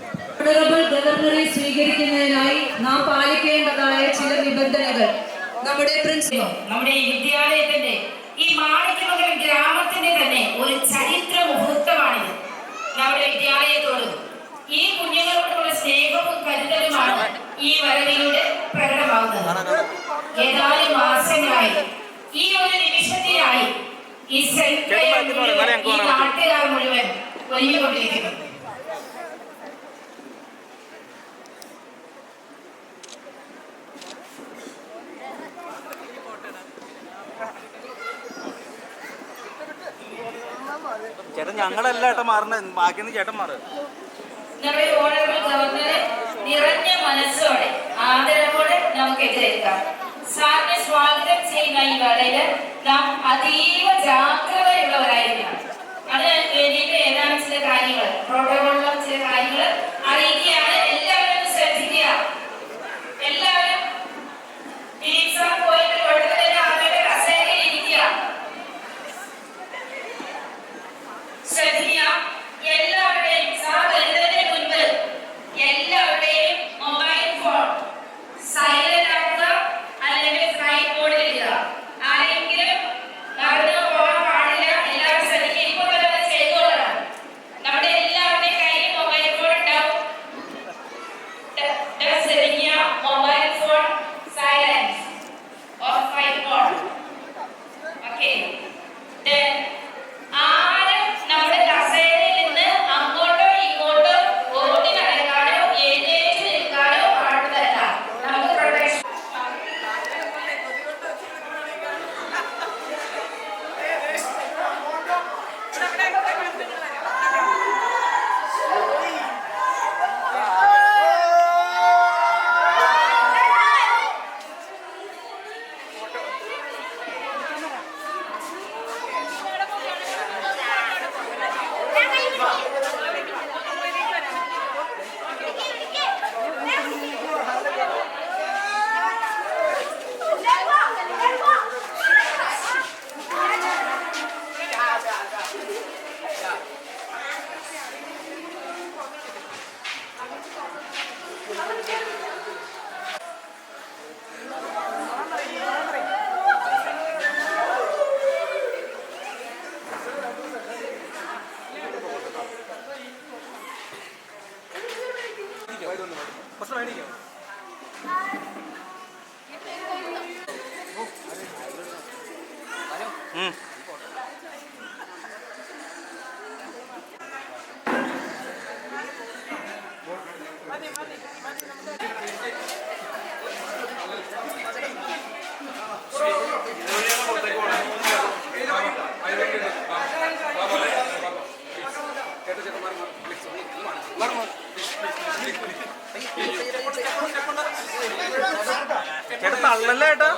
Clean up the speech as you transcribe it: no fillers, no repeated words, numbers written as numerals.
ഗവർണറെ സ്വീകരിക്കുന്നതിനായി നാം പാലിക്കേണ്ടതായ ചില നിബന്ധനകൾ നമ്മുടെ പ്രിൻസിപ്പൽ നമ്മുടെ വിദ്യാലയത്തിന്റെ ഈ മാണിക്യമംഗലം ഗ്രാമത്തിന്റെ തന്നെ ഒരു ചരിത്ര മുഹൂർത്തമാണിത്. നമ്മുടെ വിദ്യാലയത്തോടും ഈ കുഞ്ഞുങ്ങളോടുള്ള സ്നേഹവും കരുതലുമാണ് ഈ വരവിലൂടെ പ്രകടമാകുന്നത്. ഏതാനും മാസങ്ങളായി ഈ ഒരു നിമിഷത്തിനായി ഈ നാട്ടുകാർ മുഴുവൻ ഒരുങ്ങിക്കൊണ്ടിരിക്കുന്നു. ചേട്ടൻ ഞങ്ങളല്ല ഏട്ടൻ മാറുന്ന ബാക്കിന്ന് ചേട്ടൻ മാറ്. നമ്മുടെ ഓണറബിൾ ഗവർണറെ നിറഞ്ഞ മനസ്സോടെ ആദരവോടെ നമുക്ക് എതിരേൽക്കാം. സാറിനെ സ്വാഗതം ചെയ്യുന്ന ഈ വേളയിൽ നാം അതീവ ജാഗ്രതയുള്ളവരായിരിക്കണം. അതിന് വേണ്ടിയിട്ട് ഏതാനും ചില കാര്യങ്ങൾ, പ്രോട്ടോകോളിലുള്ള ചില കാര്യങ്ങൾ അറിയിക്കുകയാണ്. എല്ലാവരും ശ്രദ്ധിക്കുക. എല്ലാവരും പോയിട്ട് കുഴപ്പമില്ല, അവരുടെ കസേരയിൽ ഇരിക്കുക. ശ്രദ്ധിക്കുക. എല്ലാവരുടെയും സാർ വരുന്നതിന് മുൻപ് എല്ലാവരുടെയും മൊബൈൽ ഫോൺ സൈലന്റ് ആക്കുക, അല്ലെങ്കിൽ ഫ്ലൈറ്റ് മോഡിൽ ഇടുക. ആരെങ്കിലും നടന്നു പോകാൻ പാടില്ല. എല്ലാവരും ശ്രദ്ധിക്കുക. ഇപ്പോൾ തന്നെ ചെയ്തോളാം. നമ്മുടെ എല്ലാവരുടെയും കയ്യിൽ മൊബൈൽ ഫോൺ ഉണ്ടാവും. ശ്രദ്ധിക്കുക. Mobile phone silent or flight mode. Okay. ചേട്ടൻ തള്ളല്ലേ ഏട്ടാ.